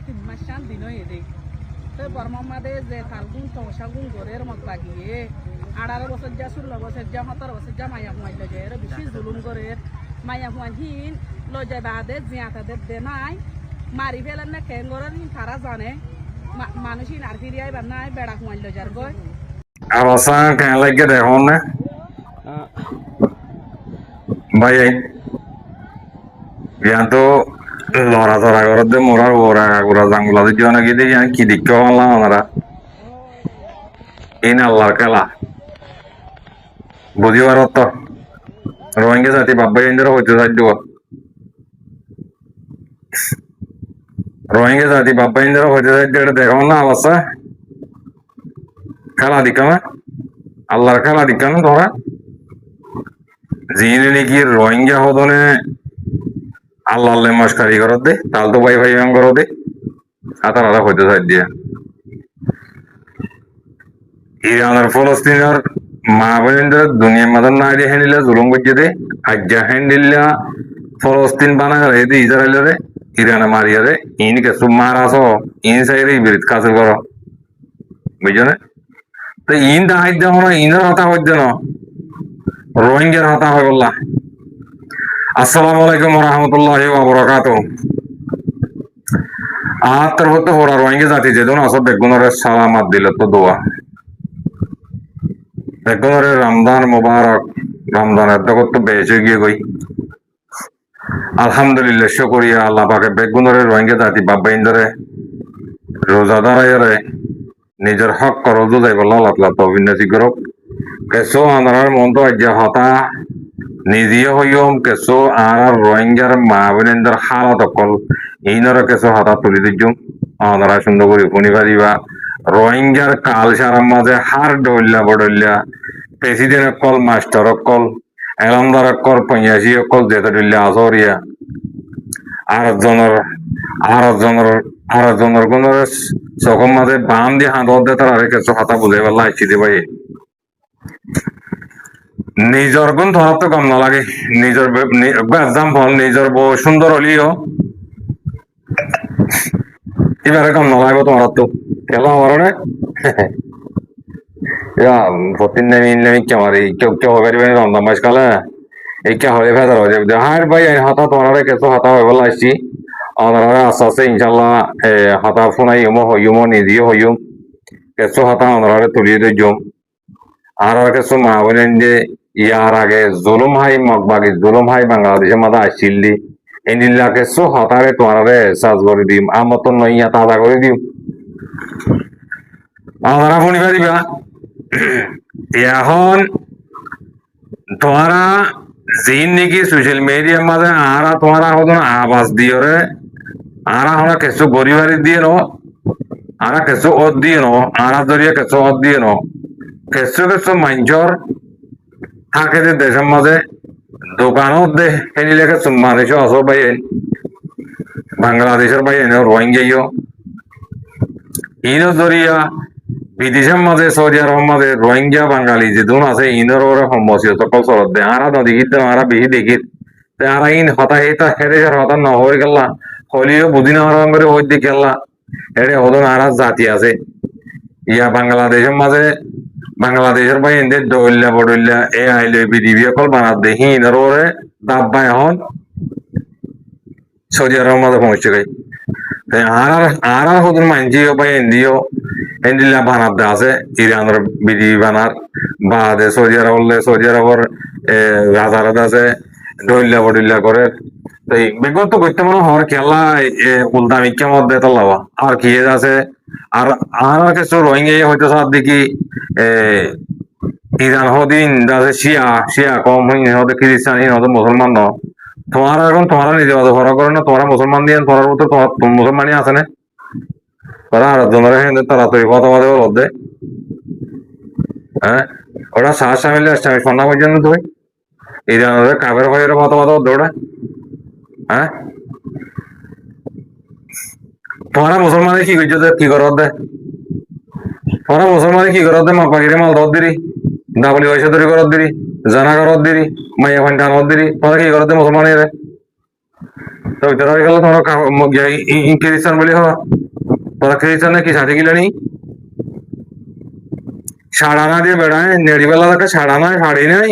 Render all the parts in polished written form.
তিন মাস শান দিন এদে তো বর্মাদে যে ফাল্গুন তমসাগুন গরের মত বাগিয়ে 18 বছর যা 16 বছর যা 17 বছর যা মায়া হুয়াই লজে এর বেশি জুলুম করে মায়া হুয়ান হিন লজে বাদে জিয়াতাদের দে নাই মারি ফেলেন না কেন করেন তারা জানে মানুষই আর ফিরিয়াই বা নাই বেড়া হুয়াই লজার গয় Awasa kayak lagi deh hone, baik. Yang tuh lora tora korot deh murah ora zanggula tuh jangan gitu yang kidik kau lah nara. Ini Allah kalah. Budi warot tuh. Rohingya saat ini bapak yang jero itu saja dua. Rohingya saat ini bapak yang jero itu saja deh hone awasa. Kalah di kamar. Allah kalah di kamar tora. Zini nih kir Rohingya hodone Allah le maskari korot deh, tal tuh bayi yang korot deh. Atar ada itu saja. Iran আর ফলস্তিনের মা বোনদের দুনিয়ার মধ্যে না দিয়ে হ্যান্ডিলে জুলুম করছে দে আজ্ঞা হ্যান্ডিল্লা ফলস্তিন বানা রে দে ইসরায়েলের ইরানে মারিয়া রে ইনকে সুমারাস ইন সাইরে বিরত কাছে করো বুঝছো তো ইন দা হাইদ দাও না ইনের হতা হইছে না রোহিঙ্গার হতা হয় বললা আসসালামু আলাইকুম ওয়া রাহমাতুল্লাহি ওয়া বারাকাতুহু আত্তর হতে ওরা রোহিঙ্গা জাতি যে দোন আসব বেগুনের সালামাত দিল তো দোয়া বেগুনের রমজান মুবারক রমজানের দগত তো বেঁচে গিয়ে গই আলহামদুলিল্লাহ শুকরিয়া আল্লাহ পাকে বেগুনের রোহিঙ্গা জাতি বাবাইন্দরে রোজাদারে নিজের হক করজ যাই বললা আল্লাহ তাআলা তৌফিক নসিব করুক কেসো আনার মন তো আজ্ঞা হতা নিজেও হইম কেসো আর রোহিঙ্গার মা বোনেদের হালত অকল এইনরা কেসো হতা তুলি দিজুম আনারা সুন্দর করে শুনি পারিবা রোহিঙ্গার কালচারের মাঝে হার ডইল্লা বডইল্লা প্রেসিডেন্ট অকল মাস্টার অকল এলামদার অকল পঞ্চাশি অকল যেতে ডইল্লা আসরিয়া আর জনের কোন চকম মাঝে বাম দিয়ে হাত দে তার আরে কেসো হতা বুঝে পেলা আইসি দে ভাই নিজর গুণ ধরার তো কম নালাগে নিজর এক্সাম্পল নিজর বউ সুন্দর হলিও এবারে কম নালাগো তোমার তো কেন আমার প্রতিদিন নেমি কেমারি কেউ হবে রমজান মাস কালে এই কে হলে ভেজাল হয়ে যাবে হার ভাই হাতা তোমার কিছু হাতা হয়ে বলে আসছি আমাদের আস্তে আস্তে ইনশাল্লাহ হাতা ফোনাই হইম নিজেও হইম কিছু হাতা আমাদের তুলিয়ে দিম আর কিছু মা বোনেন যে ইয়ার আগে জুলুম হাই মগবাগি জুলুম হাই বাংলাদেশের মাঝে আসছিলি এনিল্লা কিছু হতারে তোমারে সাজ করে দিম আমার তো নইয়া তাজা করে দিম আমরা শুনি পারিবা এখন তোমারা জিন নাকি সোশ্যাল মিডিয়ার মাঝে আরা তোমারা হতো আওয়াজ দিও রে আরা হলো কিছু গরিবারি দিয়ে নো আরা কিছু অদ দিয়ে নো আরা জরিয়া কিছু অদ দিয়ে নো কিছু কিছু মানুষের থাকে যে দেশের মাঝে দোকানও দে এনিলে কিছু মানুষ আসো ভাই বাংলাদেশের ভাই এনে রোহিঙ্গা ইনো জরিয়া বিদেশের মাঝে সৌদি আরবের মাঝে রোহিঙ্গা বাঙালি যে দুন আছে ইনের ওরা সমস্যা সকল চলত দে আরা নদী আরা বেশি দেখি আরা ইন হতা এটা হেরে হতা ন হয়ে গেল হলিও বুঝি না করে ওই দিকে গেলা হেরে হদন আরা জাতি আছে ইয়া বাংলাদেশের মাঝে বাংলাদেশের ভাই এদের দৌল্লা বডল্লা এ আইলে বিডিবি অকল বানাত দে ইনের ওরে দাব্বা এখন সৌদি আরবের মাঝে পৌঁছে গেছে আর হদন মানজিও ভাই এন্ডিলা বানার দে আছে ইরানের বিডি বানার বা দে সৌদি আরবের রাজারাত আছে ডইল্লা বডিল্লা করে তো বেগম তো করতে মনে হওয়ার খেলা উল্টা মিক্কা মধ্যে তো লাভা আর কি আছে আর আর কিছু রোহিঙ্গা হয়তো সব দেখি ইরান হদিন আছে শিয়া কম হতে খ্রিস্টান হতে মুসলমান ন তোমার এখন তোমারা নিজে ভরা করে না তোমরা মুসলমান দিয়ে তোমার মতো তোমার মুসলমানই আছে না তারা আর জনের তাড়াতাড়ি কথা বলে বলতে হ্যাঁ ওরা সাহস মিলে আসছে আমি সন্ধ্যা পর্যন্ত তুই ইরানের কাবের হয়ে কথা বলতে ওরা হ্যাঁ তোমরা মুসলমানে কি করছো কি করত দে তোমরা মুসলমানে কি করত দে মা পাখিরে মাল ধর দিরি ডাবলি পয়সা ধরি করত দিরি জানা করত দিরি মাইয়া ফান্ডা করত দিরি তোমরা কি করত দে মুসলমানের তো ভিতরে গেল তোমরা খ্রিস্টান বলি হ তোরা খ্রিস্টানে কি সাথে গিলানি সাড়ানা দিয়ে বেড়ায় নেড়িবেলা তাকে সাড়া নাই শাড়ি নাই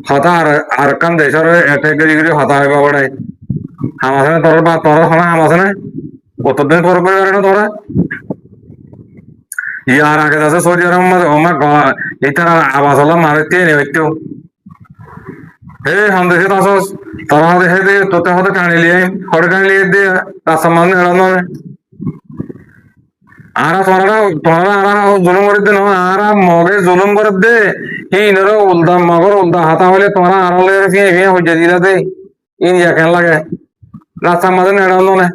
হতা আর কান দেশের এটে গিরি গিরি হতা হইবা বেড়ায় হামাছে না তোর বা তোর খানা হামাছে না কতদিন পর পরে বেড়ে না তোরা ইয়ার আগে আছে সৌদি আরব মধ্যে আমার এটা আবাস হলাম মারতে নেই হইতো সন্দেশে তাসস তোরা দেশে দিয়ে তোতে হতে টানি লিয়ে হরে টানি লিয়ে দিয়ে রাস্তা মানে এড়ানো আরা তোরা তোরা আরা জুলুম করে দে আরা মগে জুলুম করে দে এই নরে উল্দা মগর উল্দা হাতা হলে তোরা আড়ালে ফিয়ে ফিয়ে হইয়া দিলা দে ইন কেন লাগে রাস্তা মাঝে এড়ানো না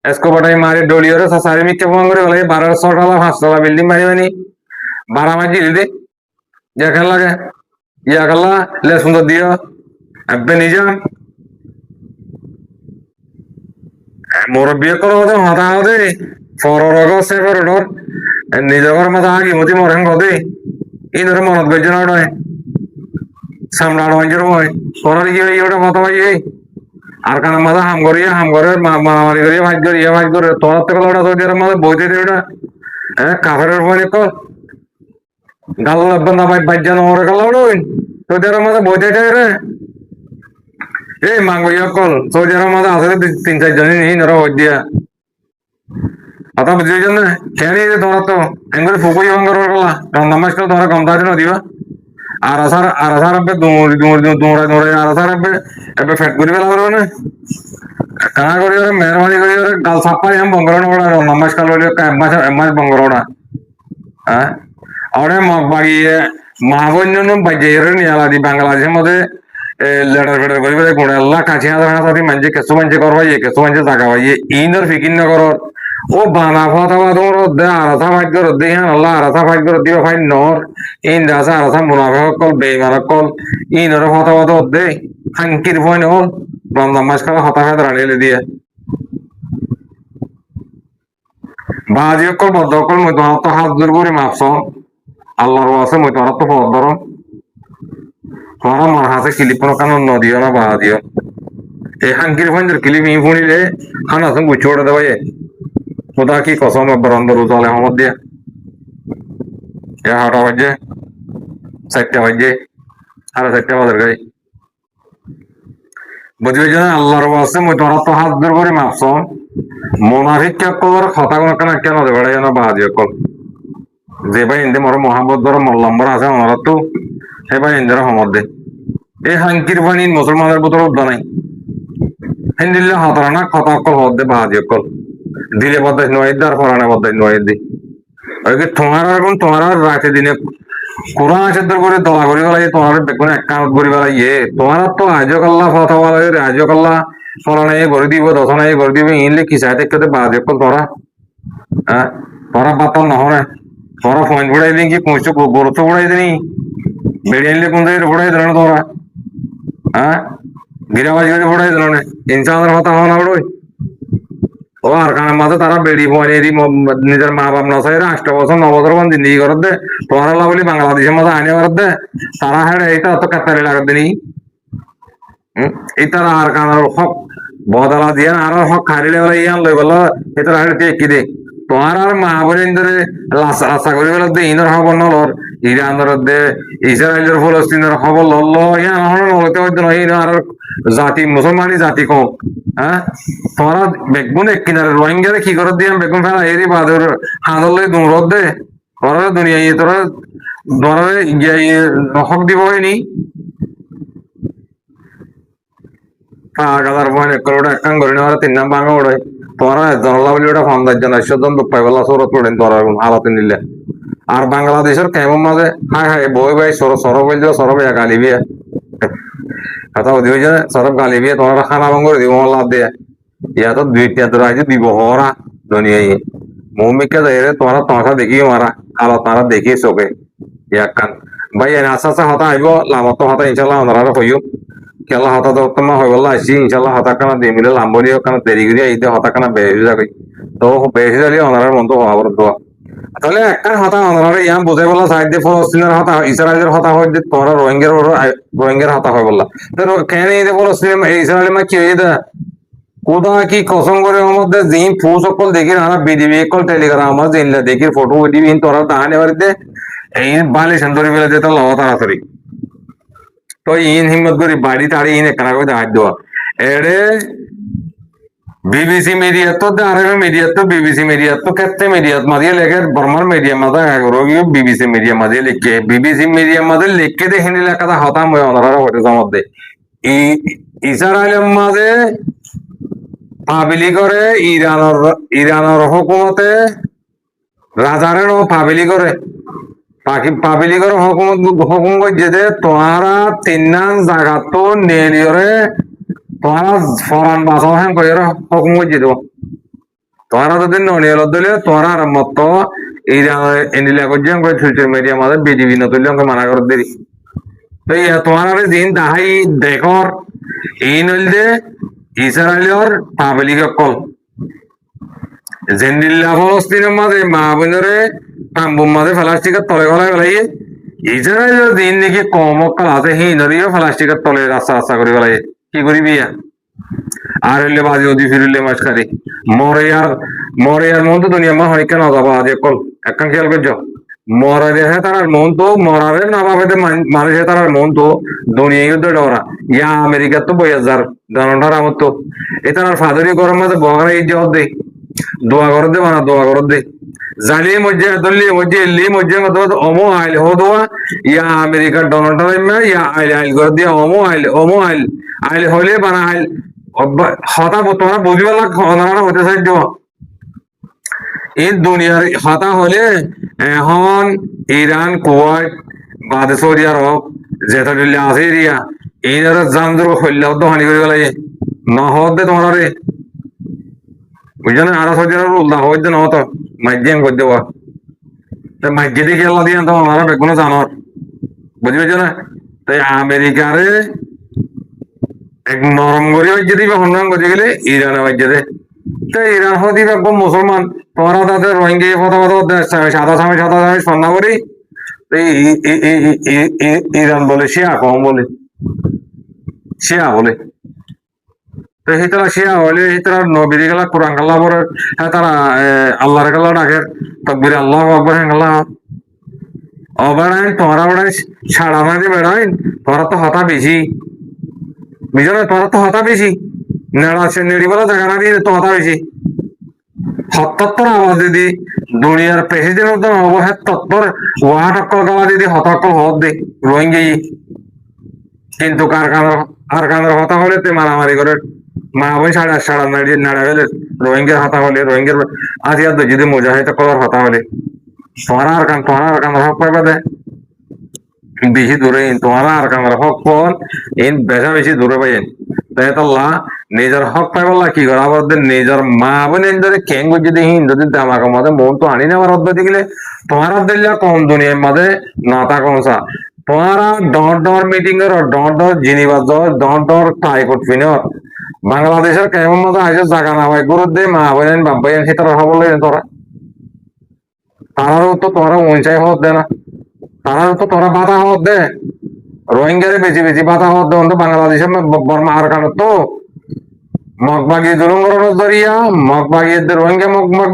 এসকোবাটাই মারি ডলিওরে সারি মিথ্যে ফোন করে বলে 1200 500 বিল্ডিং মারি মানি 12 মাঝি দিদি যেখান লাগে ইয়া কাল্লা লে সুন্দর দিও আব্বে নিজা মুরব্বী করো তো হাতা হদে ফররগ সেফর ডর নিজগর মাথা আগি মতি মরেন গদে ইনরে মনত গজ্জ না ডয় সামলানো হইজর হয় তোরা কি ওটা মাথা ভাই আর কানা মাথা হাম করে মারামারি করিয়া ভাজ করে তোরা তো ওটা সৌদি আরব মাথা বইতে দে ওটা কাফের পরে কল গাল বন্ধা ভাই বাজ্জানো ওরে কাল ওড়ই সৌদি আরব মাথা বইতে যায় রে এই মাঙ্গো কল সৌদি আরব মাথা আছে 3-4 জন নেই নরা হই দিয়া আতা বুঝিয়ে জন্য কেন তোরা তো এঙ্গুলো ফুকুই বঙ্গর গলা রন্ধা মাছ তোরা কম তাড়ি নদিবা আর আসার আব্বে দৌড়ে আর আসার আব্বে এবে ফেট করি পেলা পারবে না কানা করি মেহরবানি করি গাল সাপ্পা এম বঙ্গরণ ওড়া রন্ধা মাছ কাল বলি এমাস বঙ্গর ওড়া হ্যাঁ അവിടെ বাগিয়ে মহাবন্যন বাজের নিয়ালাদি বাংলাদেশের মধ্যে লেটার ফেটার করি পেলে গুণ আল্লাহ কাছে সাথে মানছে কেসু মানছে করবাইয়ে কেসু মানছে জাগা পাইয়ে ইন্দর ফিকির না করর ও বানা ফতা তোমার দে আরাথা ভাগ্য দে হ্যাঁ আল্লাহ আরাথা ভাগ্য দিও ভাই নর ইন দাসা আরাথা মুনাফে কল বেইমান কল ইনর ফতা দে হাঙ্কির ভয় হল রমজান মাস খাওয়া হতা খাতে রানিয়ে দিয়ে বাজি কল বদ্ধ কল মই তোমার তো হাত জোর করে মাপছ আল্লাহর আছে মই তোমার তো পদ ধরম তোমার মন হাতে ক্লিপ কোনো কারণ নদিও না বাজিও এই হাঙ্কির ভঞ্জের ক্লিপ ই ফুনিলে খানা সঙ্গ গুছ ওড়ে দেবাই খোদা কি কসম বরন্দর উজালে হমদ দিয়া হাটা বাজে 4টা বাজে আর 4টা বাজার গাই বুঝবে যে আল্লাহর আছে মই তোরা তো হাত বের করে মাপছ মোনাফিক কর কথা কোন কেন কেন দেবে যেন বাজি কল যে ভাই ইন্দে মর মোহাম্মদ ধর মল্লাম্বর আছে ওনারা তো সে ভাই ইন্দের হমদ দে এই হাঙ্কির বাণী মুসলমানের ভিতর উদ্দা নাই হিন্দিলে হাতরা না কথা কল হদ দে বাজি কল দিলে বদাই নয় দার ফরানে বদাই নয় দি ওই তোমার এখন তোমার রাতে দিনে কোরআন আচার করে দলা করি বেলা তোমার বেগুন এক কামত করি বেলা তোমার তো আজক আল্লাহ ফতা বলা আজক আল্লাহ ফলানে করে দিব দশনে করে দিব ইনলে কি চাই দেখতে বাজে কল তোরা হ্যাঁ তোরা বাতাল নহরে তোরা ফোন বুড়াই দিন কি পৌঁছো গরু তো বুড়াই দিনি বেড়িয়ে আনলে কোন জায়গায় বুড়াই দিল না তোরা হ্যাঁ গিরাবাজি করে বুড়াই দিল না ইনসানের কথা হওয়া না বড়ই ও আর কারণ মাঝে তারা বেড়ি পয়নি নিজের মা বাপ নসাই 8 বছর 9 বছর মান জিন্দগি করত দে তোরা বলি বাংলাদেশের মধ্যে আইনে করত দে তারা হেড়ে এটা অত কাতারি লাগত দিনি এটা আর কারণ হক বদলা দিয়ে আর হক খারিলে বলে ইয়ান লই বলো এটা হেড়ে কি দে তোমার আর মা বলে ইন্দরে আশা করি বলে দে ইনর খবর নলর ইরানের দে ইসরায়েলের ফলস্তিনের খবর লল ইয়ান হলো নলতে হইতো না আর জাতি মুসলমানি জাতি কম হ্যাঁ তোরা বেগুন এক কিনারে রোহিঙ্গারে কি করে দিয়ে বেগুন ফেলা এরি বাদর হাঁদলে দৌড়ত দে তোরা দুনিয়া তোরা ধরে হক দিব হয়নি গাদার ফোন এক করে একান করে নেওয়ার 3 নাম ভাঙা ওড়ে তোরা জনলা বলি ওটা ফন্দার জন 100 জন দুপাই বেলা সরত পড়েন তোরা হালাতে নিলে আর বাংলাদেশের কেমন মাঝে হায় হায় বই ভাই সরব বলছিল সরব গালি বিয়ে কথা ওদিকে যে সরব গালি বিয়ে তোরা খানা ভাঙ করে দিব লাভ দিয়ে ইয়া তো 2টা তোরা আছে দিব হরা দুনিয়ায় মৌমিকা যাইরে তোরা তোমাকে দেখি মারা আলো তারা দেখি চোখে ইয়া কান ভাই এনে আস্তে আস্তে হতা আইব লামত হতা ইনশাল্লাহ ওনারা হইও খেলা হতা তো তোমার হয়ে বললা আসছি ইনশাল্লাহ হতা কানা দিয়ে মিলে লাম্বলিও কানা দেরি করে আইতে হতা কানা বেশি যাবে তো বেশি যালি ওনারার মন তো হওয়ার দোয়া তাহলে একটা হতা ওনারা ইয়াম বুঝাই বললা সাইড দিয়ে ফলস্তিনের হতা ইসরায়েলের হতা হয় যে তোমরা রোহিঙ্গার হতা হয় বললা তো কেন এই ফলস্তিন ইসরায়েল মা কি হয়ে দা খুদা কি কসম করে আমাদের জিন ফু সকল দেখি না বিডিবি কল টেলিগ্রাম আমার জিনলা দেখি ফটো দিবি তোরা তাহানে বাড়িতে এই বালি সুন্দরী বেলা যেতে লওয়া তাড়াতাড়ি তো ইন হিম্মত করি বাড়ি তাড়ি ইন একখানা করে হাত দেওয়া এড়ে বিবিসি মিডিয়া তো আরবে মিডিয়া তো বিবিসি মিডিয়া তো কেতে মিডিয়া মাঝে লেগে বর্মার মিডিয়া মাঝে রোগী বিবিসি মিডিয়া মাঝে লিখে বিবিসি মিডিয়া মাঝে লিখে দেখে নিলে কথা হতাম হয়ে ওনারা হতে মধ্যে ইসরায়েলের মাঝে পাবলি করে ইরানের হুকুমতে রাজারের পাবলি করে পাবলি করে হুকুম করছে যে তোহারা তিন জায়গা তো নেলিয়রে তোহারা ফরান বাঁচাও হ্যাঁ করে হুকুম করছে দেবো তোহারা যদি ননিয়ল দিলে তোহারা আর মত ইরানের এন্ডিলা করছে সোশ্যাল মিডিয়া মাঝে বিজিবি নতুন মানা করে দেরি তো তোহারা দিন তাহাই দেখর এই নইলে ইসরায়েলের পাবলিক কল জেন্দিল্লা ফলস্তিনের মাঝে মা বোনরে কাম্বুর মাঝে প্লাস্টিকের তলে গলায় গলাই ইসরায়েলের দিন নাকি কম কাল আছে হিনরিও প্লাস্টিকের তলে রাস্তা রাস্তা করে গলাই কি করবি আর হইলে বাজি নদী ফিরিলে মাছ খারি মরে আর মন তো দুনিয়া মা হয় কেন যাবো আজ কল একখান খেয়াল করছো মরা দেহে তার মন তো মরারে না ভাবে মানুষের তার মন তো দুনিয়া যুদ্ধ ডরা ইয়া আমেরিকার তো 2000 জনটার আমার তো এটার ফাদারি গরম মাঝে বগারা এই জবাব দে দোয়া করো দে মানা দোয়া করো দে জালিয়ে মজ্জে দল্লি মজ্জে এলি মজ্জে মতো অমো আইল হো দোয়া ইয়া আমেরিকার ডোনাল্ড ট্রাম্প ইয়া আইল করে দিয়া অমো আইল হলে বানা আইল হতা তোমরা বুঝবে না ওনারা হতে চাই এই দুনিয়ার হতা হলে এখন ইরান কুয়েত বাদে সৌদি আরব যেটা দিল্লি আছে এরিয়া এই জামজুর হইলেও তো হানি করে গেলে নহদ দে তোমার রে বুঝছো না আরো সৌদি আরব উল্টা হইতে নহত মাইজিয়ান করে দেওয়া মাইজি দিয়ে খেলা দিয়ে তো ওনারা বেগুনো জানর বুঝি পেয়েছো না তাই আমেরিকারে এক নরম করে বাজ্যে দিবে হন্যান করে গেলে ইরানে বাজ্যে দে তাই ইরান হতে একদম মুসলমান তোমরা তাদের রোহিঙ্গা কথা সাদা স্বামী সন্ধ্যা করি ইরান বলে শিয়া কম বলে শিয়া বলে তো তারা শিয়া হলে তারা নবীর গেলা কোরআন গাল্লা বলে তারা আল্লাহর গাল্লা ডাকে তকবির আল্লাহ আকবর হ্যাঁ গাল্লা অবারাইন তোমরা বেড়াই সাড়া মাঝে বেড়াইন তোমরা তো হতা বেশি বুঝলো না তোমরা তো হতা বেশি নেড়ি বলা জায়গা না দিয়ে তো হতা বেশি হত্তর আওয়াজ দিদি দুনিয়ার প্রেসিডেন্ট হবো হ্যাঁ তত্তর ওয়াহাট অক্কল গাওয়া দিদি হতক্কল হত দে রোহিঙ্গা কিন্তু আর কানের হতা হলে তে মারামারি করে মা বই সাড়া নাড়া গেলে রোহিঙ্গার হতা হলে রোহিঙ্গার আজি আর যদি মুজাহিদ কলার হতা হলে তোমার আর কান হক পাইবা দে বেশি দূরে তোমার আর কানের হক পন ইন বেশা বেশি দূরে পাইন তাই তাল্লা নিজের হক পাইবলা কি করা আবার নিজের মা বোন ধরে কেং যদি যদি দামাকে মাঝে মন তো আনি নেওয়ার অর্ধ দিলে তোমার দিল্লা কম দুনিয়ার মাঝে নাতা কমসা তোমারা ডর মিটিং এর ডর জিনিবাজ ডর টাই করবিন বাংলাদেশের কেমন মতো আছে জায়গা না হয় গুরু দে মা বোন বাবাই সে তারা হবল তোরা তারাও তো তোরা উঞ্চাই হত দে না তারাও তো তোরা বাধা হত দে রোহিঙ্গারে বেশি বাধা হত দে বাংলাদেশের বর্মা আর কারণ তো মগবাগিয়ে দুলঙ্গরণের দরিয়া মগবাগিয়ে রোহিঙ্গা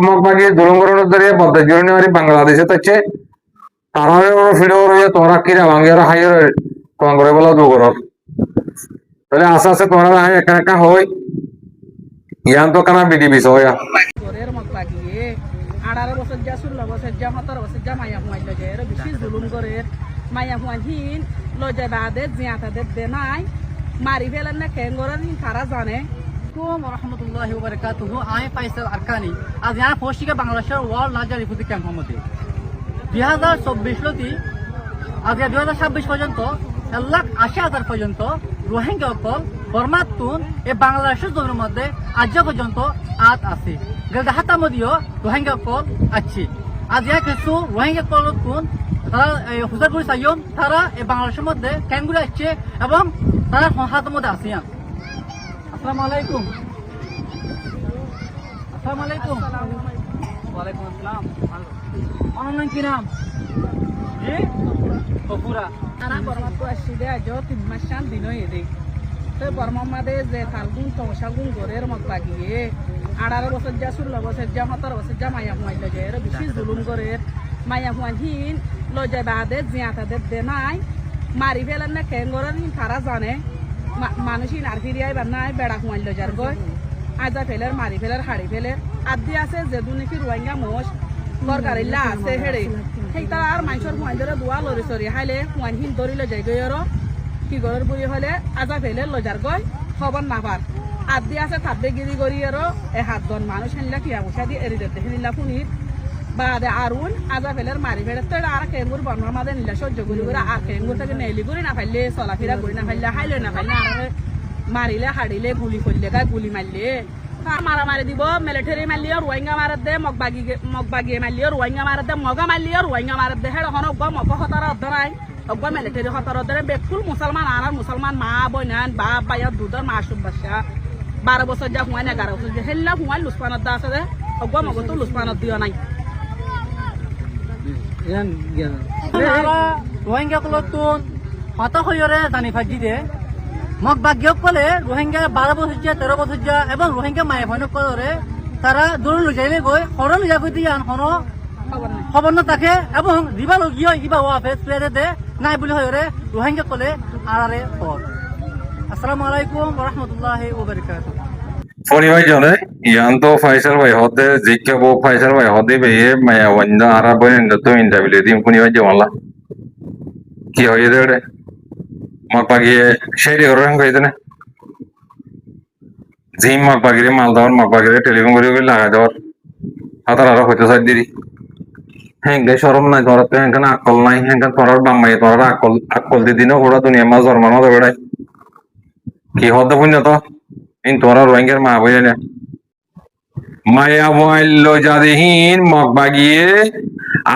মগবাগিয়ে দুলঙ্গরণের দরিয়া বদ্দা জুড়ে বাংলাদেশে থাকছে তারাও ফিরে রয়ে তোরা কিরা ভাঙ্গিয়ে হাইয়ের কম করে বলা দুগর তাহলে আস্তে আস্তে তোমরা একা একা হই ইয়ান তো কানা বিধি বিষয় ঘরের মগ বাগিয়ে 18 বছর যা 16 বছর যা 17 বছর যা মায়া হুয়াই লগে এর বেশি জুলুম করে মায়া হুয়াই হিন লজে বাদে জিয়াতাদের দে নাই মারি ফেলেন না কেঙ্গরের তারা জানে রহমতুল্লাহি ওয়া বারাকাতুহু আমি ফাইসাল আরকানি আজ यहाँ পৌঁছিকে বাংলাদেশের ওয়ার্ল্ড লার্জার রিফিউজি ক্যাম্পের মধ্যে 2024 লতি আজ 2026 পর্যন্ত 1,80,000 পর্যন্ত রোহিঙ্গা অকল বর্মাতুন এই বাংলাদেশের জমির মধ্যে আজ পর্যন্ত আত আছে গেলদা হাতা মদিও রোহিঙ্গা অকল আছে আজ কিছু রোহিঙ্গা অকল তারা হুজারপুর সাইয়ম তারা এই বাংলাদেশের মধ্যে ক্যাম্পগুলো আসছে এবং তারা হাতের মধ্যে আছে আসসালামু আলাইকুম আসসালামু আলাইকুম ওয়ালাইকুম আসসালাম আমার নাম কি নাম জি কপুরা আনা বর্মাত আসছি দে আজ 3 মাস শান দিন হয়ে দে তে বর্মার মাঝে যে ফাল্গুন তমসাগুন গরের মগ বাগিয়ে 18 বছর যা 16 বছর যা 17 বছর যা মায়া হুয়াইল যায় বেশি জুলুম করে মায়া হুয়ান হিন লজায় বাদে জিয়াতাদের দে নাই মারি ফেলেন না খেঙ্গরের হিন তারা জানে মানুষই আর ফিরিয়ে আইবার নাই বেড়া হুয়াইল যার গয় আজা ফেলের মারি ফেলের হাড়ি ফেলের আদি আছে যে দুনিকি রোহিঙ্গা মোষ সরকারিল্লা আছে হেড়ে সেই তারা আর মানুষের হুয়াইলরে দোয়া লরি সরি হাইলে হুয়ান হিন ধরিলে যাই গই আর কি গরের বুড়ি হলে আজা ফেলে লজার গয় খবর না পার আদি আছে থাদ্দে গিরি গড়ি আর এ হাত দন মানুষ হেনলা কিয়া মুসা দিয়ে এরি দিতে হেনিলা ফুনির বাদে আরুন আজা ফেলের মারি ফেলে তো আর কেঙ্গুর বর্মার মাঝে নিলা সহ্য করি করে আর কেঙ্গুর থেকে নেলি করি না ফাইলে চলাফেরা করি না ফাইলে হাইলে না ফাইলে আর মারিলে হাড়িলে গুলি করলে গায়ে গুলি মারলে মারামারি দিব মিলিটারি মারলিও রোহিঙ্গা মারাত দে মগবাগিয়ে মারলিও রোহিঙ্গা মারাত দে মগা মারলিও রোহিঙ্গা মারাত দে হেড় অগ্বা মগ হতার অর্ধনাই অগ্বা মিলিটারি হতার অর্ধনে বেকুল মুসলমান আর মুসলমান মা বইনান বাপ বাইয়া দুধর মাসুম বাসা 12 বছর যা হুয়াই 11 বছর যে হেল্লা হুয়াই লুসপানত দা আছে দে অগ্বা মগ তো লুসপানত দিও নাই রোহিঙ্গা কলতুন হত হইরে জানি ফাজি দে মগ বাগ্যক কলে রোহিঙ্গা 12 বছর যা 13 বছর যা এবং রোহিঙ্গা মায়ে ভনক করে তারা দূর লই যাইবে গই হরন লই যাবে দিয়ান হন খবর না থাকে এবং দিবা লগিও ইবা ওয়াফে প্লেয়ারে দে নাই বলি হইরে রোহিঙ্গা কলে আরারে পর আসসালামু আলাইকুম ওয়া রাহমাতুল্লাহি ওয়া বারাকাতুহু ফনি ভাই জানে ইয়ান তো ফাইসাল ভাই হতে জিকে বো ফাইসাল ভাই হতে বে মায়া ওয়ান্ডা আরা বনেন তো ইন্টারভিউ দিম ফনি ভাই জানলা কি হয়ে দেড়ে মগ বাগিয়ে সেই গরম কইতে না জিম মগ বাগিরে মাল দাওয়ার মগ বাগিরে টেলিফোন করে লাগা দেওয়ার হাতার আরো হইতে সাইড দিরি হ্যাঁ গে শরম নাই তোর তো হ্যাঁ আকল নাই হ্যাঁ তোর বাম্মাই তোর আকল দিদিনও ওরা দুনিয়া মা জন্মানো দেবে বেড়াই কি হতে পুণ্য তো ইন তোরা রোহিঙ্গার মা বইলে না মায়া মোবাইল যাদিহীন মগ বাগিয়ে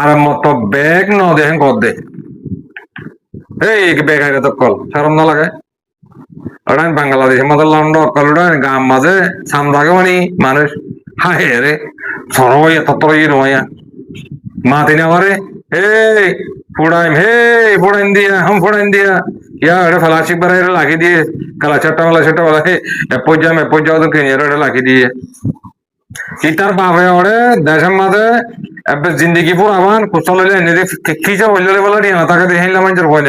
আর মতো ব্যাগ ন দেখেন কর দে এই ব্যাগ আগে তো কল শরম না লাগে ওটা বাংলাদেশের মতো লন্ড অকল ওটা গাম মাঝে সামদাকে মানে মানুষ হায় রে সরবই তত্র রোয়া মাতি না মারে এই ফুড়াইম হে ফুড়াইন দিয়া হাম ফুড়াইন দিয়া ইয়া এটা ফ্লাস্টিক বারে লাগি দিয়ে কালা ছাটা वाला হে পর্যায়ে তো কেনিয়ার এটা লাগি দিয়ে কি তার বাপে ওরে দেশের মাঝে এবে জিন্দগি পুর আবার কুচল হইলে এনে খিচা হইলে বলে দিয়ে না তাকে দেখে নিলাম মানুষের ভয়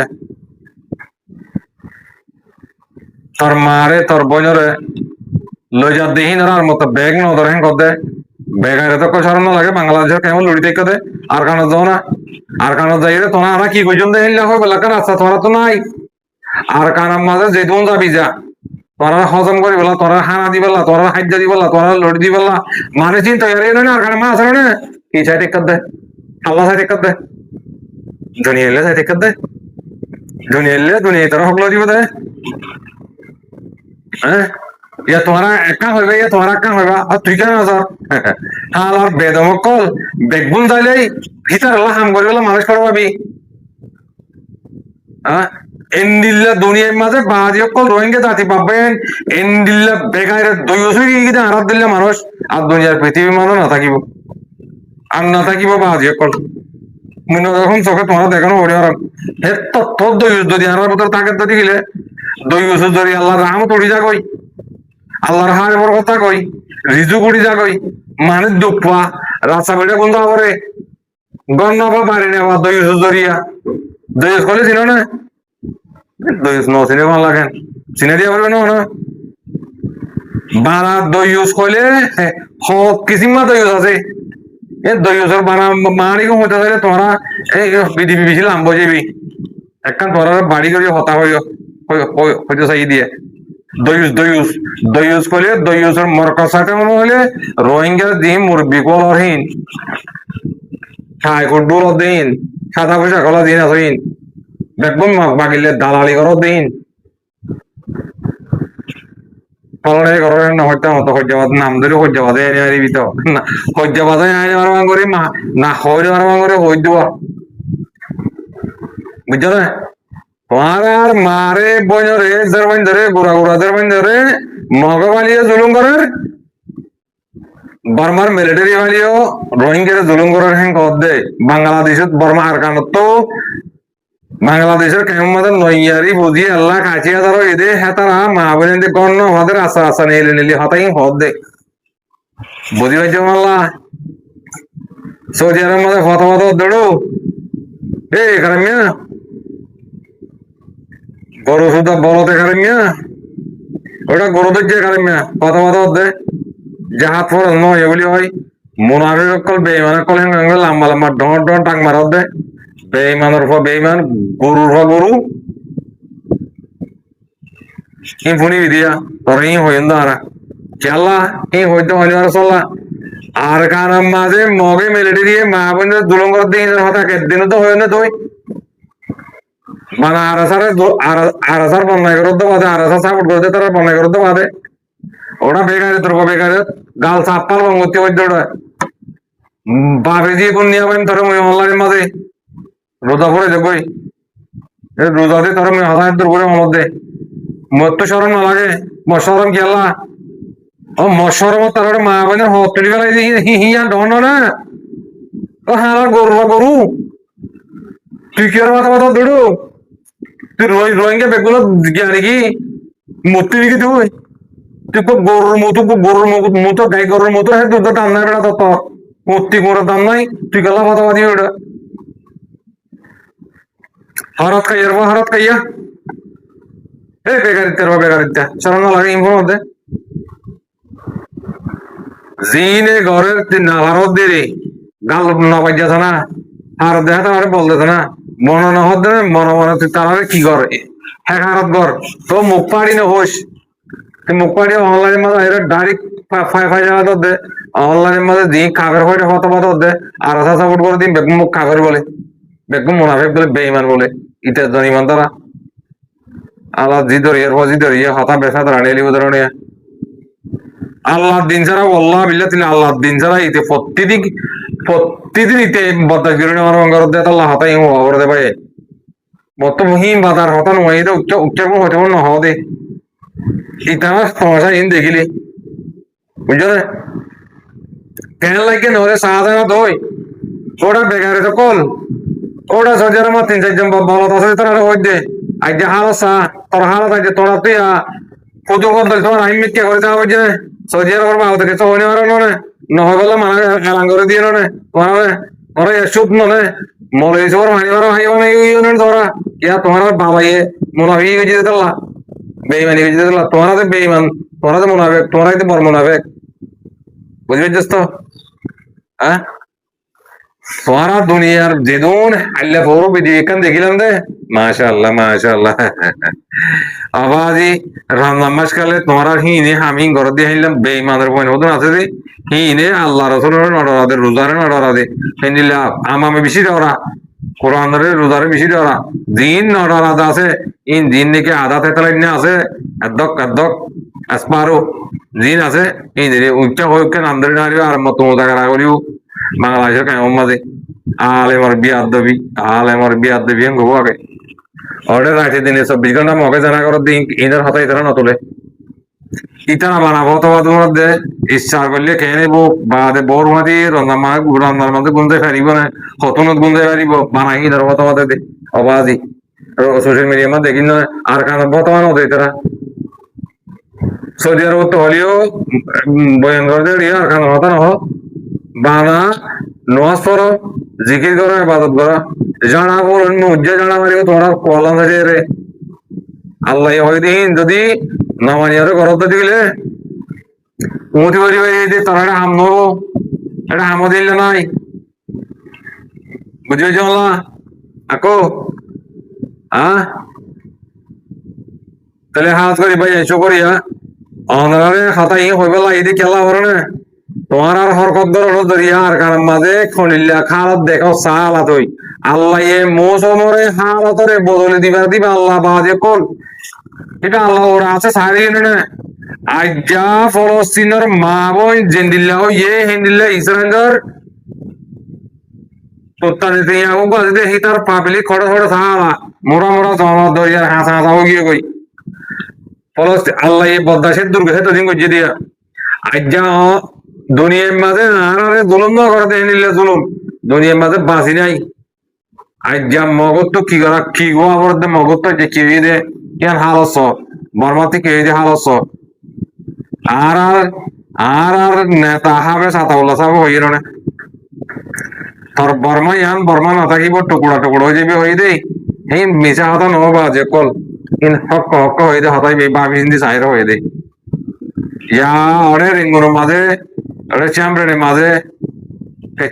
তোর মারে তোর বোনরে লই যা দেহিন আর মতো ব্যাগ ন ধরেন কদে ব্যাগ আরে তো কোনো শরম না লাগে বাংলাদেশের কেমন লড়ি দেখে দে আর কানো যাও না আর কানো যাই রে তোরা আমরা কি কইজন দেহিন না হবে লাগান আচ্ছা তোরা তো নাই আর কানার মাঝে যেতুন যাবি যা তোরা হজম করি বলা তোরা হানা দি বলা তোরা হাজ্জা দি বলা তোরা লড়ি দি বলা মানে চিন্তা করে না আর কানা মা আছে না কি চাই টেক দে আল্লাহ চাই টেক দে দুনিয়া এলে চাই টেক দে দুনিয়া তোরা হকলো দিব দে হ্যাঁ ইয়া তোরা একা হইবে ইয়া তোরা একা হইবা আর তুই কেন আছ হাল আর বেদমকল বেগুন যাইলেই ভিতর আল্লাহ হাম করি বলে মানুষ করে পাবি এন্ডিল্লা দুনিয়ার মাঝে বাজি অকল রোহিঙ্গা জাতি পাবেন এন্ডিল্লা বেগাইরে দুই বছর কি আরাত দিলে মানুষ আর দুনিয়ার পৃথিবী মানুষ না থাকিব আর না থাকিব বাজি অকল মনে যখন চোখে তোমরা দেখানো পড়ে আর হে তোর দুই যদি আর ভিতর থাকে যদি গেলে 2 বছর ধরে আল্লাহর রহমত উড়ি যা কই আল্লাহর হারে বড় কথা কই রিজু উড়ি যা কই মানে দুপা রাস্তা বেড়ে বন্ধ করে গন্ডা বাড়ি নেওয়া 2 বছর ধরিয়া 2 বছর কলে ছিল না 2 বছর নয় সিনে ভালো লাগেন সিনে দিয়ে পারবে না 2 ইউজ করলে হক কিসিমা 2 ইউজ আছে এ 2 বছর মারি কম হতে চাইলে তোমরা এই বিডিপি বেশি লাম্ব যাবি একখান তোমরা বাড়ি করে হতা হইতে চাই দিয়ে 2 ইউজ করলে 2 ইউজের মরকা সাথে মনে হলে রোহিঙ্গা দিন মুরব্বী কলহীন খাই কুটবুল দিন সাদা পয়সা কলা দিন আসইন দেখুন বাকিলে দালালি করো দিন ফলনে করো না হইতে মতো হজ্জাবাদ নাম ধরে হজ্জাবাদে এনে মারিবি তো না হজ্জাবাদে আইনে মারবাং করে মা না হইরে মারবাং করে হই দেওয়া বুঝছো না তোমার আর মারে বইনরে জারবাইন ধরে বুড়া জারবাইন ধরে মগবালিয়ে জুলুম করে বর্মার মিলিটারি বালিও রোহিঙ্গারে জুলুম করার হ্যাঁ কদ দে বাংলাদেশত বর্মা আর কানত তো বাংলাদেশের কেমন মাদের নইয়ারি বুঝি আল্লাহ কাছে ধরো এদে হেতারা মা বোনের গণ্য আমাদের আশা আশা নেলে নিলি হতাই হদ দে বুঝি পাইছো আল্লাহ সৌদি আরব মাঝে ফটো ফটো দৌড়ো এখানে মিয়া গরু সুদা বলতে এখানে মিয়া ওটা গরু দেখছে এখানে মিয়া ফটো ফটো দে জাহাজ ফর নয় এগুলি হয় মোনাফিক কল বেইমান কল লম্বা লম্বা ডর ডর টাং মারত দে বেইমানের পর বেইমান গরুর পর গরু ইনফুনি বিদিয়া তোর ই হইন দাঁড়া চাল্লা ই হইতে হইবার চল্লা আর কারণ মাঝে মগে মেলেটি দিয়ে মা বোনের দুলঙ্গর দিন হতা একদিন তো হয় না তুই মানে আরাসার বন্যায় করতে বাদে আরাসার সাপোর্ট করতে তারা বন্যায় করতে বাদে ওটা বেকারে তোর বেকারে গাল চাপ্পাল বঙ্গতি হইতে ওটা বাপে দিয়ে কোন নিয়ে পাইম তোর অনলাইনের মাঝে রোজা পড়ে যাবই রোজা দিয়ে তোর হাজার দূর করে মনত দে মোর তো সরম না লাগে মশরম গেলা ও মশরম তার মা বোনের হতলি ফেলাই হিয়া ডন না ও হ্যাঁ গরু গরু তুই কি আর মাথা মাথা দৌড়ু তুই রোহিঙ্গা বেগুলো জ্ঞানী কি মূর্তি নাকি তুই তুই গরুর মতো গাই গরুর মতো হ্যাঁ দুধ দাম নাই বেড়া তত মূর্তি কোনোর দাম নাই তুই গেলা মাথা বাদি ওটা হরত খাইয়া এই বেকারিত্বা চরণ লাগে ইনফোর মধ্যে জিনে ঘরের না ভারত দিয়ে গাল নবাই যাচ্ছে না আর দেখা তো বলতেছে না মনে না হতে মনে তুই তারা কি করে হ্যাঁ হারত ঘর তো মুখ পাড়ি না হোস তুই মুখ পাড়ি অনলাইনের মাঝে ডাইরেক্ট ফাই যাওয়া তো দে অনলাইনের মাঝে দিই কাগের হয়ে হত পথ দে আর সাপোর্ট করে দিন বেগুন মুখ কাগের বলে বেগুন মোনাফেক বলে বেইমান বলে ইটার জন ইমান তারা আল্লাহ জিদরিয়া হতা বেসা দাঁড়ানি এলি উদাহরণে আল্লাহ দিন ছাড়া আল্লাহ বিল্লাহ তিনি আল্লাহ দিন ছাড়া ইতে প্রতিদিন ইতে বদাস গিরণে আমার অঙ্গার দে আল্লাহ হতা ইউ হবর দে ভাই মত মহিম বাদার হতা নয় এটা উচ্চার হতে না হ দে ইতা সমস্যা ইন দেখিলি বুঝছো না কেন লাগে নরে সাহায্য দই ওটা বেকারে তো কল ওটা সজার আমার 3-4 জন বলত আছে তারা হই দে আজ হালসা তোর হালত আজ তোরা তুই পুজো করতে তোমার আমি মিথ্যা করে দেওয়া হয়েছে সৌদি আরবের মা থেকে চৌনি মারো নে নহয় বলে মানে এলান করে দিয়ে নে মানে ওরা এসব নে মরে সবার মানি মারো হাই মানে তোরা ইয়া তোমার বাবাইয়ে মুনাফি গেছে দিলা বেইমানি গেছে দিলা তোরা তো বেইমান তোরা তো মুনাফেক তোরাই তো বড় মুনাফেক বুঝবে তো হ্যাঁ সারা দুনিয়ার যেদুন আল্লাহ ফোরো বিদিকান দেখিলাম দে মাশাআল্লাহ আবাজি রমজান মাস কালে তোমার হিনে আমি ঘর দিয়ে হাইলাম বেঈমানের পয়েন্ট হতো আছে রে হিনে আল্লাহ রাসূলের নড়াদে রোজারে নড়াদে হিন্দিলা আমামে বেশি দেওয়া কোরআনের রোজারে বেশি দেওয়া দিন নড়াদা আছে ইন দিন নাকি আধা তেতালাই না আছে আদক আসমারো দিন আছে এই দিনে উচ্চা হইকে নামদারি নারী আর মত মোদাগারা করিও বাংলাদেশের কেমন মাঝে আলেমর বিয়াদ্দবি আমি গো আগে অর্ডার রাখতে দিনে 24 ঘন্টা মগে জানা করো দিন ইনার হাতে ইতারা নতুলে ইতারা বানাবো তো তোমার দে ইচ্ছা করলে খেয়ে নেবো বাদে বড় মাটি রান্নার মধ্যে গুনতে পারিব না হতনত গুনতে পারিব বানাই ইনার হতো দে অবাজি সোশ্যাল মিডিয়া মধ্যে দেখি না আর কারণ বর্তমান হতো ইতারা সৌদি আরব তো হলেও বয়ান করে দিয়ে আর কারণ হতো না বানা নামাজ পড়ো জিকির করো ইবাদত করো জানা করো মুজ্জা জানা মারিব তোমরা কলম আছে রে আল্লাহ হয়দিন যদি নামানিয়ারে করত দিলে উমতি করি যে তারা একটা হাম নেবো এটা হামও দিলে নাই বুঝবে আল্লাহ আকো তাহলে হাত করি ভাই এসো করিয়া অনারে খাতাই হইবে লাগে খেলা করে না তোমার আর হরকত দরিয়া আর কারণ মাঝে খনিল্লা খালত দেখো সালাত হই আল্লাহ এ মৌসুমরে হালতরে বদলে দিবা আল্লাহ বাজে কল এটা আল্লাহ ওরা আছে সারি না আজ্জা ফলস্তিনের মা বোন জেন্দিল্লা ইয়ে হিন্দিল্লা ইসরায়েলের তোত্তা দিতে আগু বাজে হিতার পাবলি খড় সালা মোরা জমা দরিয়ার হাসা গিয়ে কই ফলস্তিন আল্লাহ এ বদাসের দুর্গ হেতো দিন গিয়ে দিয়া আজ্জা দুনিয়ার মাঝে আরে জুলুম না করতে নিলে জুলুম দুনিয়ার মাঝে বাঁচি নাই আজ্ঞা মগত তো কি করা কি গো আবার মগত তো যে কেউ দে কেন হালস বর্মাতে কেউ দে হালস আর আর আর নেতা হবে সাতাউল্লা সাহেব হয়ে না তোর বর্মা ইয়ান বর্মা না থাকিব টুকুরা টুকুরা হয়ে যাবে হয়ে দেই এই মিশা হতা নহবা যে কল ইন হক হক হয়ে দে হতাই বাবি হিন্দি সাইর হয়ে দে ইয়া ওরে রিঙ্গুর মাঝে ওরে চ্যাম্বরের মাঝে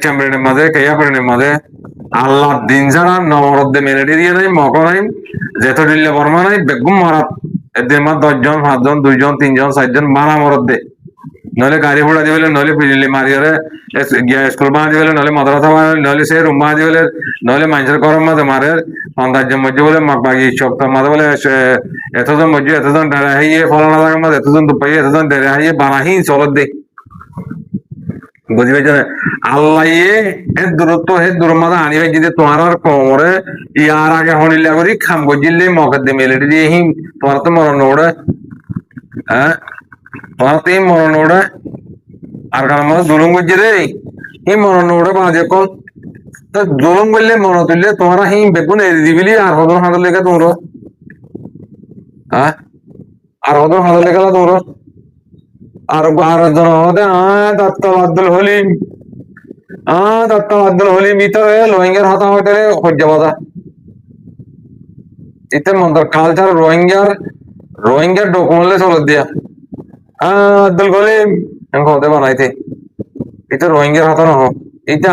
চ্যাম্বরের মাঝে কেয়াবরের মাঝে আল্লাহ দিন ছাড়া নবরদ্দে মেলেডি দিয়ে নাই মক নাই যেত দিল্লে বর্মা নাই বেগুম মারাত এদের মা 10 জন 5 জন 2 জন 3 জন 4 জন মারা মরদ্দে নলে গাড়ি ঘোড়া দিবেলে নলে ফিরিলে মারিয়ারে স্কুল বানা দিবেলে নলে মাদ্রাসা বানা নলে সে রুম বানা দিবেলে নলে মানুষের গরম মাঝে মারে অন্দাজ্য মধ্যে বলে বাগি সপ্তাহ মাঝে বলে এতজন মধ্যে এতজন ডেরা হাইয়ে ফলানা জায়গার মাঝে এতজন দুপাই এতজন ডেরা হাইয়ে বানাহি চলত দে বুঝি পাইছ আল্লাহ হে দূরত্ব হে দূর মাঝে আনিবে যদি তোমার আর কোমরে ইয়ার আগে হনিলা করি খাম গজিলে মকদ্দে মেলেটি দিয়ে হি তোমার তো মরণ ওড়ে হ্যাঁ তোমার তো মরণ ওড়ে আর কারণ মনে জুলুম করছে রে হি মরণ ওড়ে বাজে কল তো জুলুম করলে মন তুললে তোমরা হি বেগুন এড়ে দিবিলি আর হদর হাঁদর লেগে তোমরা হ্যাঁ আর হদর হাঁদর লেগে তোমরা আর জন হতে দত্ত আব্দুল হলিম দত্ত আব্দুল হলিম ইতরে রোহিঙ্গার হাতা হতে হজ্জাবাদা ইতে মন্তর কালচার রোহিঙ্গার ডকুমেন্টলে চলে দিয়া আব্দুল হলিম হতে বানাইতে এটা রোহিঙ্গার হাতা নহ এটা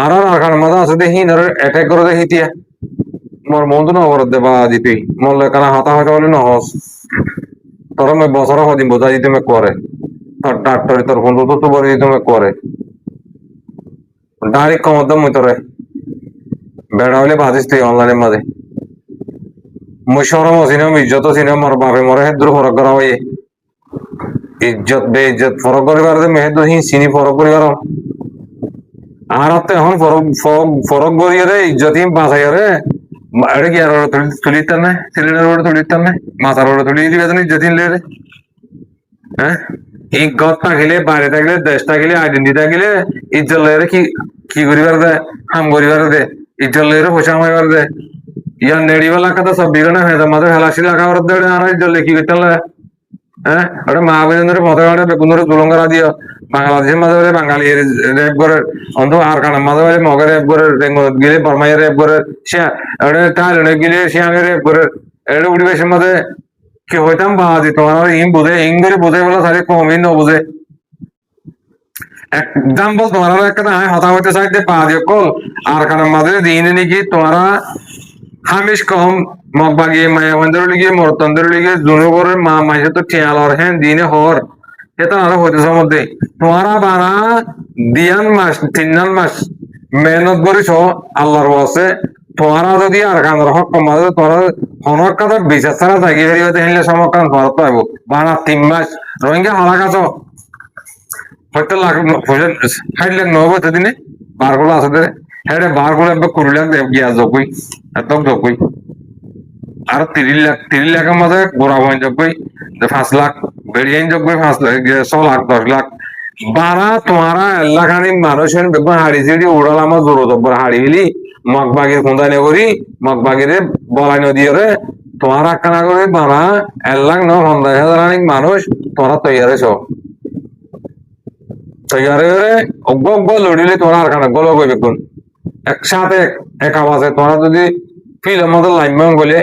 আর আখার মাথা আছে দেখি অ্যাটাক করে দেখি তিয়া মোর মন্দ না অবরোধ দেবা দিতে মরলে কানা হাতা হতে বলে নহস তোর মে বছর হদিন বোঝা দিতে মে করে তোর ডাক্তার তোর বন্ধু তো বলে দিতে মে করে ডাইরেক্ট কমত মুই তোরে বেড়া হলে বাজিস তুই অনলাইনের মাঝে মুই সরম সিনেম ইজ্জত সিনেম মোর বাপে মরে হেদ্র ফরক করা হয়ে ইজ্জত বে ইজ্জত ফরক করিবার মেহেদ্র হি চিনি ফরক করিবার আর তো এখন ফরক করিয়ে রে ইজ্জত হি বাঁচাই রে এটা কি আর তুলিতার না সিলিন্ডার ওটা তুলিতার না মাথার ওটা তুলিয়ে দিবে ইজ্জত লে রে হ্যাঁ এই গত থাকিলে বাইরে থাকলে দেশ থাকিলে আইডেন্টি থাকিলে ইজ্জত লে কি কি করিবার দে হাম করিবার দে ইজ্জত লে পয়সা মারিবার দে ইয়ার নেড়িবেলা কথা সব বিগড়ে হয়ে যায় মাঝে হেলাসি লাগা ওর দে আর ইজ্জত লে কি করতে হ্যাঁ ওটা মা বেদনের পথে ঘাটে বেগুনের তুলঙ্গরা দিও বাংলাদেশের মাঝে বাঙালি রেপ করে অন্ত আর কারণ মাঝে মাঝে মগে রেপ করে গেলে বর্মাই রেপ করে সে ওটা টাইলনে গেলে সে আমি রেপ করে এটা পরিবেশের মাঝে কি হইতাম বাজি তোমার ইম বুঝে ইং করে বুঝে বলে সারি কমই ন বুঝে এক্সাম্পল তোমার একটা আমি হতা হইতে চাইতে পা দিয়ে কল আর কারণ মাঝে দিনে নাকি তোমারা হামিশ কম মগ বাগিয়ে মায়া বন্ধের লিগে মরতন্দের লিগে জুনুগরের মা মাইসে তো খেয়ালর হ্যাঁ দিনে হর এটা আরো হইতেছে মধ্যে তোমারা বারা দিয়ান মাস 3 মাস মেহনত করিস আল্লাহর বসে তোমারা যদি আর কান্দর হক কমাতে তোরা হনর কথা বিচার ছাড়া থাকি ফেরিতে হেলে সমকান ভারত পাইব বারা 3 মাস রোহিঙ্গা হালা কাছ হয়তো লাখ 60 লাখ নহব দিনে বারগুলো আছে দে হ্যাঁ বারগুলো একবার 20 লাখ গিয়া জকই এত জকই আর 30 লাখের মাঝে গোড়া বইন যোগ্যই 5 লাখ বেরিয়ে যোগ্যই 5 লাখ 6 লাখ 10 লাখ বারা তোমারা এলাকানি মানুষের বেগুন হাড়ি চিড়ি উড়াল আমার জোর জব্বর হাড়ি গেলি মগবাগির খুঁদাই করি মগবাগিরে বলাই নদীয় রে তোমারা কানা করে বারা 1,50,000 মানুষ তোমরা তৈয়ারে ছ তৈয়ারে অজ্ঞ অজ্ঞ লড়িলে তোমরা আর কানা গলো গই বেগুন একসাথে এক আওয়াজে তোমরা যদি ফিল্মের মতো লাইন বলে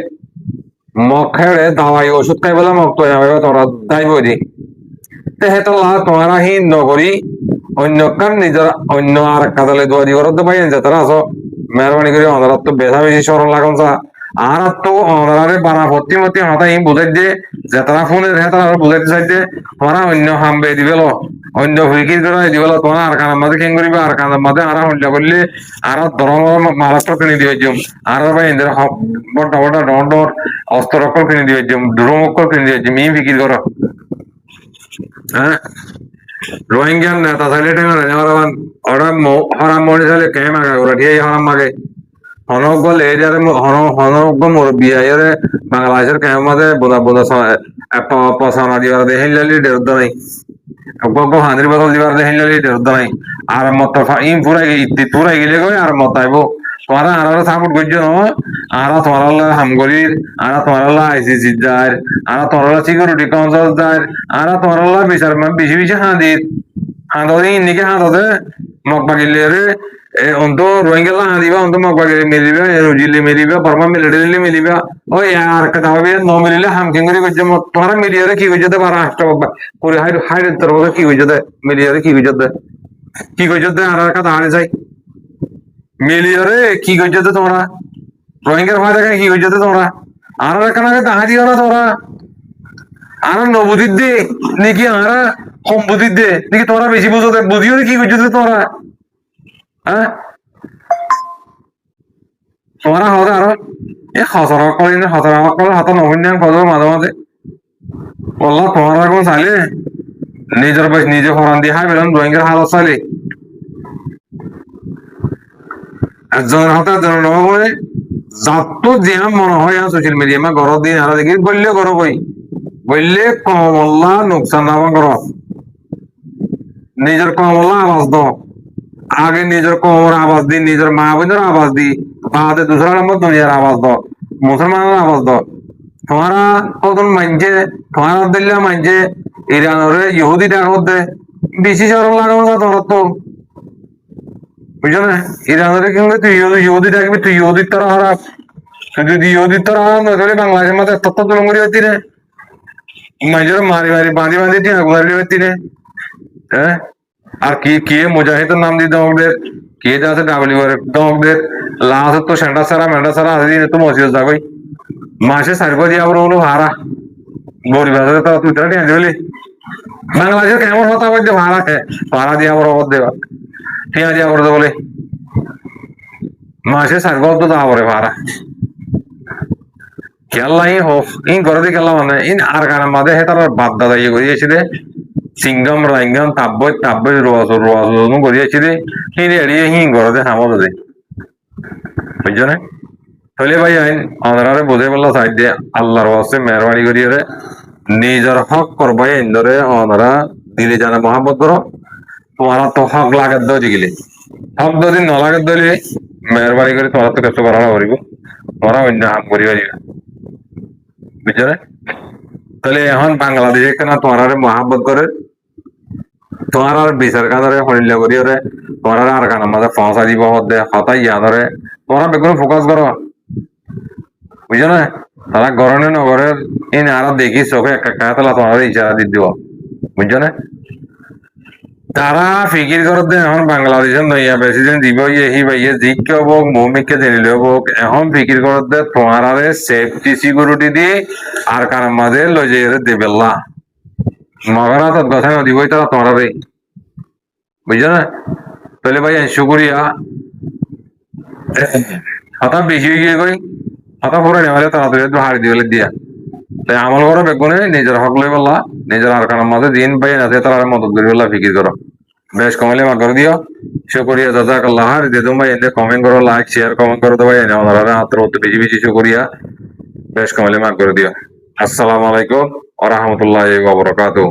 মগ খেড়ে দাওয়াই ওষুধ খাই বলে মগ তৈরি তোরা দায়ী দি তেহেতো তোমরা হি নগরী অন্য কান নিজের অন্য আর কাদালে দোয়া দি করতে পাই যারা আছো মেহরবানি করে অনারাত তো বেশা বেশি সরল লাগুন আর তো অনারে বানা ভর্তি মতি হাতা হি বুঝাই দিয়ে যে তারা ফোনে তারা বুঝাইতে চাইতে তোমরা অন্য হামবে দিবেল অন্য হুইকির করে দিবেল তোমরা আর কানের মাঝে কেন করিবে আর কানের মাঝে আর হল্লা করলে আর ধর্ম মহারাষ্ট্র কিনে দিয়ে যাম আর ভাই এদের বড় বড় ডর ডর অস্ত্র রক্ষল কিনে দিয়ে যাম ড্রোম অক্ষর কিনে দিয়ে যাম ফিকির করো হ্যাঁ রোহিঙ্গা নেতা চাইলে ওরা হরাম মনে চাইলে কে মাগে ওরা ঠিক হরাম মাগে হনজ্ঞ লেজারে হনজ্ঞ মুরব্বী আইরে বাংলাদেশের কেমন মাঝে বোধা বোধা পছানা দিবার দেখে লালি দেউদ্দ নাই অজ্ঞ হানির বদল দিবার দেখে লালি দেউদ্দ নাই আর মত ইম পুরাই ইত্তি পুরাই গেলে গই আর মত আইব তোমারা আরো সাপোর্ট করছো না আরা তোমার হামগরির আরা তোমার আইসিসি যার আরা তোমার সিকিউরিটি কাউন্সিল যার আরা তোমার বিচার বেশি বেশি হাঁদি ইন্দিকে হাঁদে মকবাগিলে অন্ত রোহিঙ্গা হাঁদিবা অন্ত মকবাগিলে মিলিবা রুজিলে মিলিবা বর্মা মিলিটারিলে মিলিবা ওই আর কথা হবে ন মিলিলে হামকিং করে করছে তোমারা মিলিয়ারে কি করছে বারা হাসটা করে হাইড তরফ কি করছে মিলিয়ারে কি করছে কি করছে আর কথা হারে যাই মিলিয়রে কি করছো তোমরা রোহিঙ্গার ভয় দেখে কি করছো তোমরা আর এখানে দেখা দিও না তোমরা আর নবুদ্দির দে নাকি আর সম্বুদ্ধির দে নাকি তোমরা বেশি বুঝো বুঝিও কি করছো তোমরা হ্যাঁ তোমরা হবে আরো এ হসরা করি না হসরা করে হাত নবীন কত মাঝে মাঝে বললাম তোমরা কোন চাইলে নিজের বয়স নিজে হরান দিয়ে হাই বেলাম রোহিঙ্গার হালত চাইলে একজনের হাতে একজনের নবরে যত যেমন মনে হয় সোশ্যাল মিডিয়া মা ঘর দিন আর দেখি বললে করো কই বললে কমল্লা নোকসান না করো নিজের কমল্লা আওয়াজ দাও আগে নিজের কমর আওয়াজ দি নিজের মা বোনের আওয়াজ দি বাদে দুসরা নম্বর দুনিয়ার আওয়াজ দাও মুসলমানের আওয়াজ দাও তোমারা কতজন মানছে তোমার দিল্লা মানছে ইরানের ইহুদি টাকা দে বেশি সরল লাগাবো না তোমার তো বুঝছো না ইরানের কিন্তু তুই ইহুদি থাকবি তুই ইহুদির তারা হারাপ যদি ইহুদির তারা হারাপ না তাহলে বাংলাদেশের মধ্যে তত্ত্ব তুলন করি হচ্ছি রে মাঝে মারি মারি বাঁধি বাঁধি টিয়া ঘুরালি হচ্ছি রে হ্যাঁ আর কি কে মুজাহিদের নাম দিয়ে দমকদের কে আছে ডাবলি দমকদের লাস্ট তো সেন্টা সারা মেন্টা সারা আছে দিন তো মসজিদ যাবই মাসে সার্কো দিয়ে আবার হলো ভাড়া গরিব আছে তো তুই তারা টিয়া দিবলি বাংলাদেশের কেমন হতা বলছে ভাড়া ভাড়া দিয়ে আবার অবর দেবা টিয়া দিয়া করে বলে মাসে সার্কো তো যাওয়া পরে ভাড়া খেলা হোক ইন করে দিয়ে খেলা মানে ইন আর কারণ মাঝে হে তার বাদ দাদা ইয়ে করিয়েছিল সিঙ্গম রাইঙ্গম তাব্বই তাব্বই রোয়াজ করিয়েছিল হিন এড়িয়ে হিন ঘরে হামো দে বুঝছো না তাহলে ভাই আইন আমাদের বুঝে বললো সাইড দিয়ে আল্লাহর ওয়াসে মেহরবানি করিয়ে নিজের হক করবাই ইন্দরে ওনারা দিলে জানা মহাব্বত করো তোমার তো হক লাগাত দাও জিগিলে হক যদি ন লাগাত দিলে মেহরবানি করে তোমার তো কষ্ট করা করিব তোমরা অন্য হাম করিবা বুঝছো না তাহলে এখন বাংলাদেশে কেন তোমার মহাব্বত করে তোমার আর বিচার কাজরে হরিল্য করি ওরে তোমার আর কানা মাঝে পৌঁছা দিব দে হতাই ইয়াদরে তোমরা বেগুন ফোকাস করো বুঝছো না তারা গরনে নগরের ইন আর দেখি চোখে একটা কাতলা তোমার ইশারা দি দিব বুঝছো না তারা ফিকির করতে এখন বাংলাদেশের নইয়া প্রেসিডেন্ট দিব হি ভাইয়ে জিকে হোক মৌমিককে জেনিলে হোক এখন ফিকির করতে তোমার সেফটি সিকিউরিটি দি আর কার মাঝে লজে দেবেল্লা মগরা তো কথা দিবই তারা তোমার বুঝছো না তাহলে ভাই শুক্রিয়া হঠাৎ বেশি হয়ে গিয়ে কই হঠাৎ পুরো নেওয়ালে তাড়াতাড়ি একটু হাড়ি দিবে দিয়া তাই আমল করো বেগুনে নিজের হক লই বললা নিজের আর কারণ মাঝে দিন পাই আছে তারা মদত করি বললা ফিকির করো বেশ কমাইলে মা করে দিও শুক্রিয়া দাদা আল্লাহ হার দিয়ে ভাই এনে কমেন্ট করো লাইক শেয়ার কমেন্ট করো তো ভাই এনে ওনারা হাতের মধ্যে বেশি বেশি শুক্রিয়া বেশ কমাইলে মা করে দিও আসসালামু আলাইকুম ওয়া রাহমাতুল্লাহি ওয়া বারাকাতুহু